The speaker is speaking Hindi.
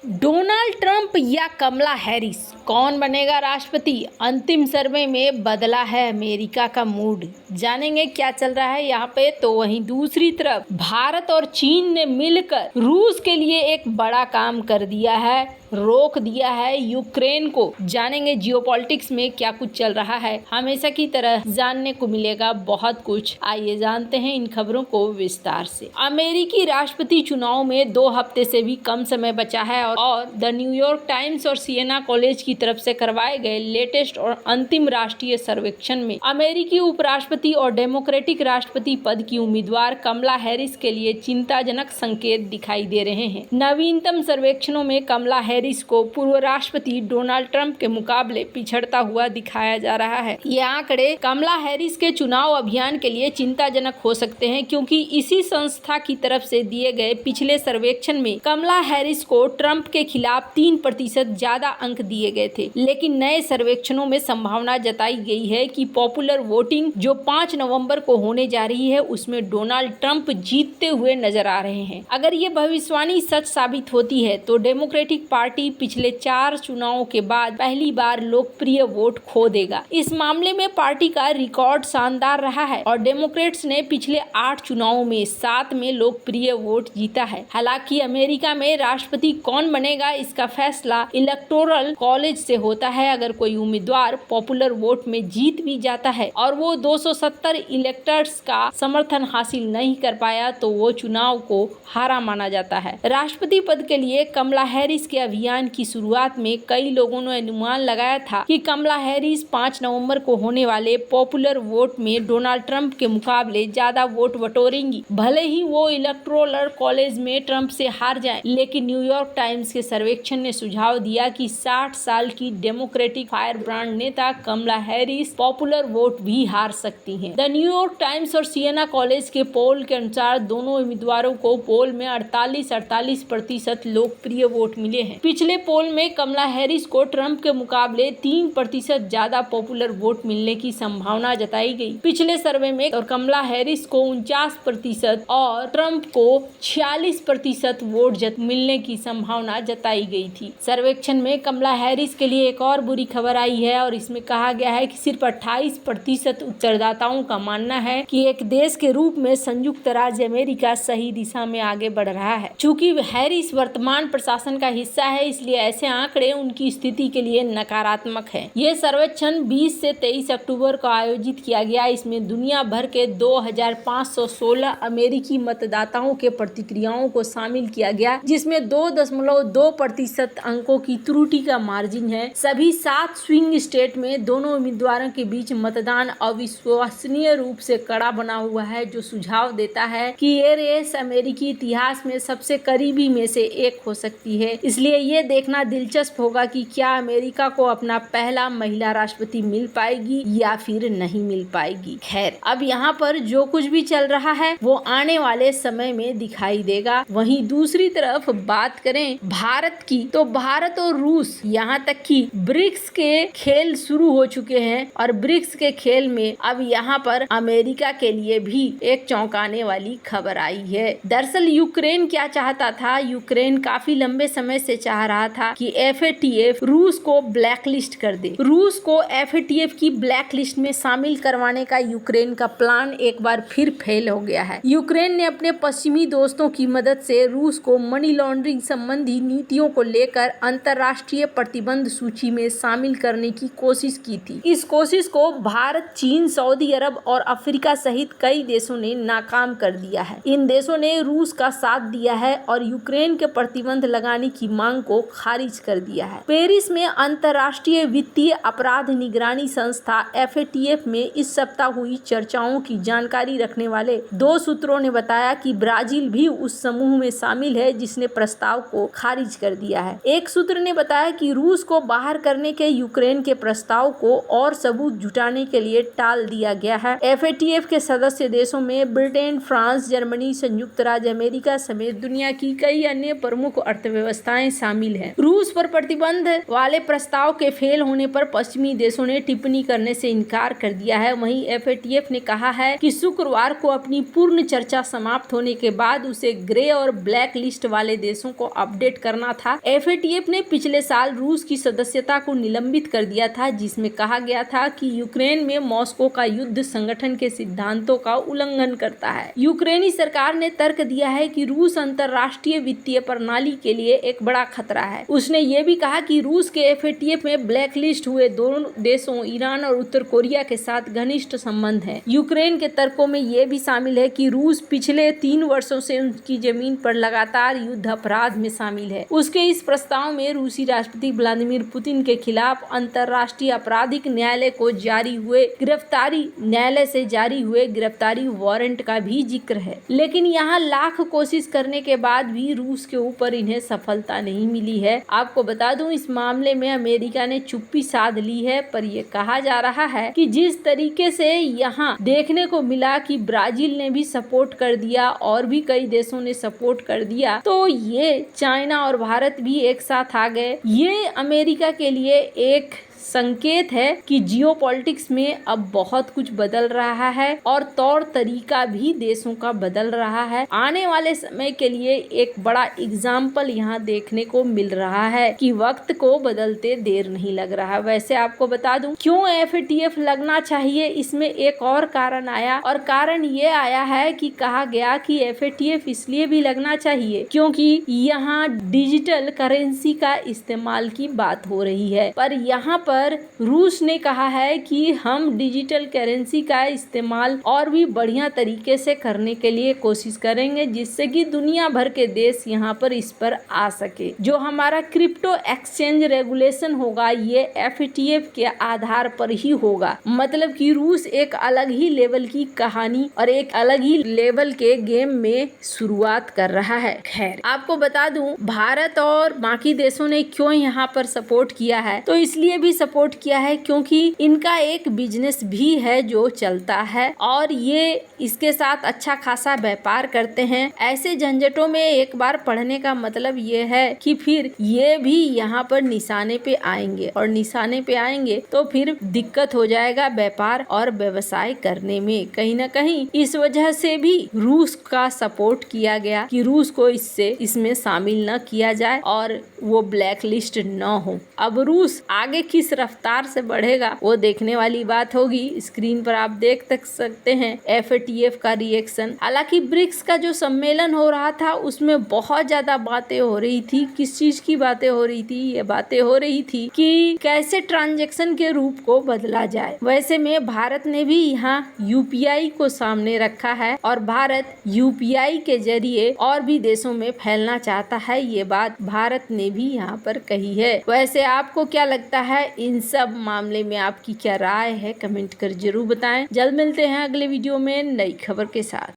डोनाल्ड ट्रंप या कमला हैरिस, कौन बनेगा राष्ट्रपति? अंतिम सर्वे में बदला है अमेरिका का मूड। जानेंगे क्या चल रहा है यहाँ पे। तो वहीं दूसरी तरफ भारत और चीन ने मिलकर रूस के लिए एक बड़ा काम कर दिया है, रोक दिया है यूक्रेन को। जानेंगे जियोपॉलिटिक्स में क्या कुछ चल रहा है। हमेशा की तरह जानने को मिलेगा बहुत कुछ। आइए जानते हैं इन खबरों को विस्तार से। अमेरिकी राष्ट्रपति चुनाव में 2 हफ्ते से भी कम समय बचा है और द न्यूयॉर्क टाइम्स और सिएना कॉलेज की तरफ से करवाए गए लेटेस्ट और अंतिम राष्ट्रीय सर्वेक्षण में अमेरिकी उपराष्ट्रपति और डेमोक्रेटिक राष्ट्रपति पद की उम्मीदवार कमला हैरिस के लिए चिंताजनक संकेत दिखाई दे रहे हैं। नवीनतम सर्वेक्षणों में कमला हैरिस को पूर्व राष्ट्रपति डोनाल्ड ट्रंप के मुकाबले पिछड़ता हुआ दिखाया जा रहा है। ये आंकड़े कमला हैरिस के चुनाव अभियान के लिए चिंताजनक हो सकते हैं, क्योंकि इसी संस्था की तरफ से दिए गए पिछले सर्वेक्षण में कमला हैरिस को ट्रंप के खिलाफ 3% ज्यादा अंक दिए गए थे। लेकिन नए सर्वेक्षणों में संभावना जताई गई है कि पॉपुलर वोटिंग जो 5 नवंबर को होने जा रही है, उसमें डोनाल्ड ट्रंप जीतते हुए नजर आ रहे हैं। अगर ये भविष्यवाणी सच साबित होती है तो डेमोक्रेटिक पार्टी पिछले 4 चुनावों के बाद पहली बार लोकप्रिय वोट खो देगा। इस मामले में पार्टी का रिकॉर्ड शानदार रहा है और डेमोक्रेट्स ने पिछले 8 चुनावों में 7 में लोकप्रिय वोट जीता है। हालांकि अमेरिका में राष्ट्रपति कौन बनेगा, इसका फैसला इलेक्टोरल कॉलेज से होता है। अगर कोई उम्मीदवार पॉपुलर वोट में जीत भी जाता है और वो 270 इलेक्टर्स का समर्थन हासिल नहीं कर पाया तो वो चुनाव को हारा माना जाता है। राष्ट्रपति पद के लिए कमला हैरिस के अभियान की शुरुआत में कई लोगों ने अनुमान लगाया था कि कमला हैरिस 5 नवंबर को होने वाले पॉपुलर वोट में डोनाल्ड ट्रंप के मुकाबले ज्यादा वोट बटोरेंगी, भले ही वो इलेक्टोरल कॉलेज में ट्रंप से हार जाए। लेकिन न्यूयॉर्क टाइम्स के सर्वेक्षण ने सुझाव दिया कि 60 साल की डेमोक्रेटिक फायरब्रांड नेता कमला हैरिस पॉपुलर वोट भी हार सकती हैं। द न्यूयॉर्क टाइम्स और सिएना कॉलेज के पोल के अनुसार दोनों उम्मीदवारों को पोल में 48% लोकप्रिय वोट मिले हैं। पिछले पोल में कमला हैरिस को ट्रंप के मुकाबले 3% ज्यादा पॉपुलर वोट मिलने की संभावना जताई गई। पिछले सर्वे में और कमला हैरिस को 49% और ट्रंप को 46% वोट मिलने की संभावना जताई गई थी। सर्वेक्षण में कमला हैरिस के लिए एक और बुरी खबर आई है और इसमें कहा गया है कि सिर्फ 28% उत्तरदाताओं का मानना है कि एक देश के रूप में संयुक्त राज्य अमेरिका सही दिशा में आगे बढ़ रहा है। चूंकि हैरिस वर्तमान प्रशासन का हिस्सा है, इसलिए ऐसे आंकड़े उनकी स्थिति के लिए नकारात्मक है। ये सर्वेक्षण 20 से 23 अक्टूबर को आयोजित किया गया। इसमें दुनिया भर के 2516 अमेरिकी मतदाताओं के प्रतिक्रियाओं को शामिल किया गया, जिसमें 2.2% अंकों की त्रुटि का मार्जिन है। सभी 7 स्विंग स्टेट में दोनों उम्मीदवारों के बीच मतदान अविश्वसनीय रूप से कड़ा बना हुआ है, जो सुझाव देता है कि ये रेस अमेरिकी इतिहास में सबसे करीबी में से एक हो सकती है। इसलिए ये देखना दिलचस्प होगा कि क्या अमेरिका को अपना पहला महिला राष्ट्रपति मिल पाएगी या फिर नहीं मिल पाएगी। खैर, अब यहाँ पर जो कुछ भी चल रहा है वो आने वाले समय में दिखाई देगा। वहीं दूसरी तरफ बात करें भारत की, तो भारत और रूस यहाँ तक कि ब्रिक्स के खेल शुरू हो चुके हैं और ब्रिक्स के खेल में अब यहाँ पर अमेरिका के लिए भी एक चौंकाने वाली खबर आई है। दरअसल यूक्रेन क्या चाहता था? यूक्रेन काफी लंबे समय से चाह रहा था कि FATF रूस को ब्लैकलिस्ट कर दे। रूस को FATF की ब्लैकलिस्ट में शामिल करवाने का यूक्रेन का प्लान एक बार फिर फेल हो गया है। यूक्रेन ने अपने पश्चिमी दोस्तों की मदद से रूस को मनी लॉन्ड्रिंग संबंधी नीतियों को लेकर अंतर्राष्ट्रीय प्रतिबंध सूची में शामिल करने की कोशिश की थी। इस कोशिश को भारत, चीन, सऊदी अरब और अफ्रीका सहित कई देशों ने नाकाम कर दिया है। इन देशों ने रूस का साथ दिया है और यूक्रेन के प्रतिबंध लगाने की मांग को खारिज कर दिया है। पेरिस में अंतर्राष्ट्रीय वित्तीय अपराध निगरानी संस्था FATF में इस सप्ताह हुई चर्चाओं की जानकारी रखने वाले 2 सूत्रों ने बताया कि ब्राजील भी उस समूह में शामिल है जिसने प्रस्ताव को खारिज कर दिया है। एक सूत्र ने बताया कि रूस को बाहर करने के यूक्रेन के प्रस्ताव को और सबूत जुटाने के लिए टाल दिया गया है। FATF के सदस्य देशों में ब्रिटेन, फ्रांस, जर्मनी, संयुक्त राज्य अमेरिका समेत दुनिया की कई अन्य प्रमुख अर्थव्यवस्थाएं शामिल हैं। रूस पर प्रतिबंध वाले प्रस्ताव के फेल होने पर पश्चिमी देशों ने टिप्पणी करने से इनकार कर दिया है। वहीं FATF ने कहा है कि शुक्रवार को अपनी पूर्ण चर्चा समाप्त होने के बाद उसे ग्रे और ब्लैक लिस्ट वाले देशों को अपडेट पार्टिसिपेट करना था। FATF ने पिछले साल रूस की सदस्यता को निलंबित कर दिया था, जिसमें कहा गया था कि यूक्रेन में मॉस्को का युद्ध संगठन के सिद्धांतों का उल्लंघन करता है। यूक्रेनी सरकार ने तर्क दिया है कि रूस अंतरराष्ट्रीय वित्तीय प्रणाली के लिए एक बड़ा खतरा है। उसने ये भी कहा कि रूस के FATF में ब्लैकलिस्ट हुए दोनों देशों ईरान और उत्तर कोरिया के साथ घनिष्ठ संबंध है। यूक्रेन के तर्कों में ये भी शामिल है कि रूस पिछले 3 वर्षों से उनकी जमीन पर लगातार युद्ध अपराध में शामिल है। उसके इस प्रस्ताव में रूसी राष्ट्रपति व्लादिमीर पुतिन के खिलाफ अंतरराष्ट्रीय आपराधिक न्यायालय से जारी हुए गिरफ्तारी वारंट का भी जिक्र है। लेकिन यहाँ लाख कोशिश करने के बाद भी रूस के ऊपर इन्हें सफलता नहीं मिली है। आपको बता दूं, इस मामले में अमेरिका ने चुप्पी साध ली है, पर यह कहा जा रहा है कि जिस तरीके से यहाँ देखने को मिला कि ब्राजील ने भी सपोर्ट कर दिया और भी कई देशों ने सपोर्ट कर दिया, तो ये चाइना और भारत भी एक साथ आ गए। ये अमेरिका के लिए एक संकेत है कि जियोपॉलिटिक्स में अब बहुत कुछ बदल रहा है और तौर तरीका भी देशों का बदल रहा है। आने वाले समय के लिए एक बड़ा एग्जाम्पल यहाँ देखने को मिल रहा है कि वक्त को बदलते देर नहीं लग रहा। वैसे आपको बता दूं क्यों FATF लगना चाहिए, इसमें एक और कारण आया, और कारण ये आया है कि कहा गया कि FATF इसलिए भी लगना चाहिए क्योंकि यहाँ डिजिटल करेंसी का इस्तेमाल की बात हो रही है। पर यहाँ पर रूस ने कहा है कि हम डिजिटल करेंसी का इस्तेमाल और भी बढ़िया तरीके से करने के लिए कोशिश करेंगे, जिससे कि दुनिया भर के देश यहाँ पर इस पर आ सके। जो हमारा क्रिप्टो एक्सचेंज रेगुलेशन होगा ये FATF के आधार पर ही होगा। मतलब कि रूस एक अलग ही लेवल की कहानी और एक अलग ही लेवल के गेम में शुरुआत कर रहा है। खैर, आपको बता दूं भारत और बाकी देशों ने क्यों यहाँ पर सपोर्ट किया है, तो इसलिए भी सपोर्ट किया है क्योंकि इनका एक बिजनेस भी है जो चलता है और ये इसके साथ अच्छा खासा व्यापार करते हैं। ऐसे झंझटों में एक बार पढ़ने का मतलब ये है कि फिर ये भी यहाँ पर निशाने पे आएंगे, और निशाने पे आएंगे तो फिर दिक्कत हो जाएगा व्यापार और व्यवसाय करने में। कहीं ना कहीं इस वजह से भी रूस का सपोर्ट किया गया कि रूस को इसमें शामिल न किया जाए और वो ब्लैक लिस्ट न हो। अब रूस आगे किस रफ्तार से बढ़ेगा वो देखने वाली बात होगी। स्क्रीन पर आप देख सकते हैं FATF का रिएक्शन। हालांकि ब्रिक्स का जो सम्मेलन हो रहा था उसमें बहुत ज्यादा बातें हो रही थी। किस चीज की बातें हो रही थी? ये बातें हो रही थी कि कैसे ट्रांजैक्शन के रूप को बदला जाए। वैसे में भारत ने भी यहाँ UPI को सामने रखा है और भारत UPI के जरिए और भी देशों में फैलना चाहता है। ये बात भारत ने भी यहाँ पर कही है। वैसे आपको क्या लगता है? इन सब मामले में आपकी क्या राय है? कमेंट कर जरूर बताएं। जल्द मिलते हैं अगले वीडियो में नई खबर के साथ।